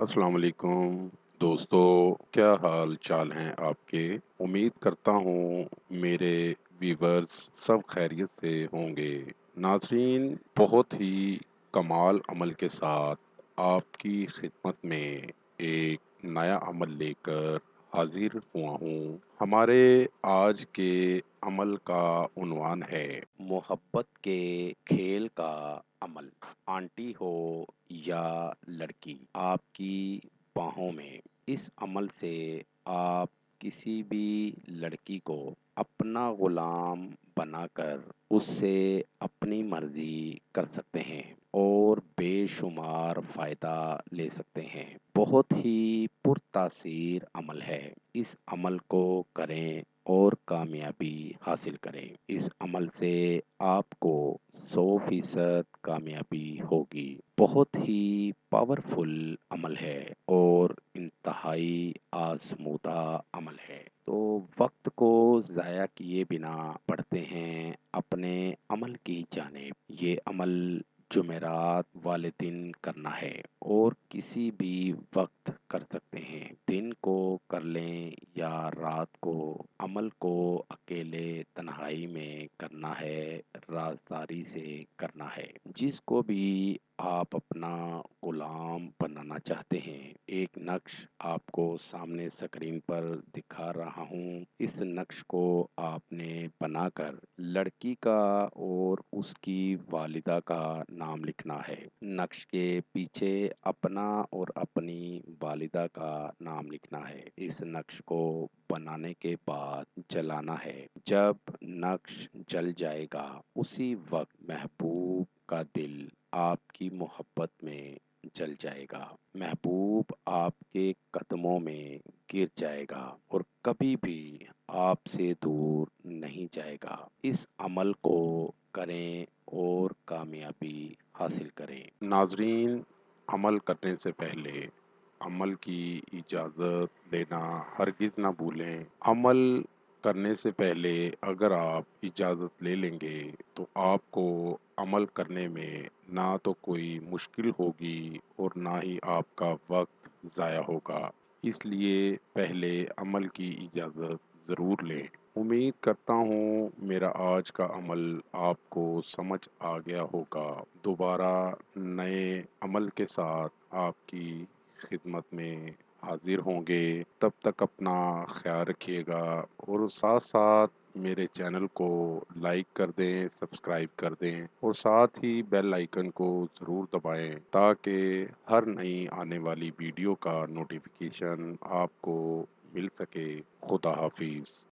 السلام علیکم دوستو، کیا حال چال ہیں آپ کے؟ امید کرتا ہوں میرے ویورز سب خیریت سے ہوں گے۔ ناظرین، بہت ہی کمال عمل کے ساتھ آپ کی خدمت میں ایک نیا عمل لے کر حاضر ہوا ہوں۔ ہمارے آج کے عمل کا عنوان ہے محبت کے کھیل کا عمل۔ آنٹی ہو یا لڑکی، آپ کی باہوں میں۔ اس عمل سے آپ کسی بھی لڑکی کو اپنا غلام بنا کر اس سے اپنی مرضی کر سکتے ہیں اور بے شمار فائدہ لے سکتے ہیں۔ بہت ہی پرتاثیر عمل ہے۔ اس عمل کو کریں اور کامیابی حاصل کریں۔ اس عمل سے آپ کو 100% کامیابی ہوگی۔ بہت ہی پاورفل عمل ہے اور انتہائی آزمودہ عمل ہے۔ تو وقت کو ضائع کیے بنا بڑھتے ہیں اپنے عمل کی جانب۔ یہ عمل جمعرات والے دن کرنا ہے اور کسی بھی وقت کر سکتے ہیں۔ دن کو کر لیں یا رات کو۔ عمل کو اکیلے تنہائی میں کرنا ہے، رازداری سے کرنا ہے۔ جس کو بھی آپ اپنا غلام بنانا چاہتے ہیں، ایک نقش آپ کو سامنے اسکرین پر دکھا رہا ہوں۔ اس نقش کو آپ نے بنا کر لڑکی کا اور اس کی والدہ کا نام لکھنا ہے۔ نقش کے پیچھے اپنا اور اپنی والدہ کا نام لکھنا ہے۔ اس نقش کو بنانے کے بعد جلانا ہے۔ جب نقش جل جائے گا، اسی وقت محبوب کا دل آپ کی محبت میں جل جائے گا۔ محبوب آپ کے قدموں میں گر جائے گا اور کبھی بھی آپ سے دور نہیں جائے گا۔ اس عمل کو کریں اور کامیابی حاصل کریں۔ ناظرین، عمل کرنے سے پہلے عمل کی اجازت لینا ہرگز نہ بھولیں۔ عمل کرنے سے پہلے اگر آپ اجازت لے لیں گے تو آپ کو عمل کرنے میں نہ تو کوئی مشکل ہوگی اور نہ ہی آپ کا وقت ضائع ہوگا۔ اس لیے پہلے عمل کی اجازت ضرور لیں۔ امید کرتا ہوں میرا آج کا عمل آپ کو سمجھ آ گیا ہوگا۔ دوبارہ نئے عمل کے ساتھ آپ کی خدمت میں حاضر ہوں گے۔ تب تک اپنا خیال رکھیے گا اور ساتھ ساتھ میرے چینل کو لائک کر دیں، سبسکرائب کر دیں اور ساتھ ہی بیل آئیکن کو ضرور دبائیں تاکہ ہر نئی آنے والی ویڈیو کا نوٹیفیکیشن آپ کو مل سکے۔ خدا حافظ۔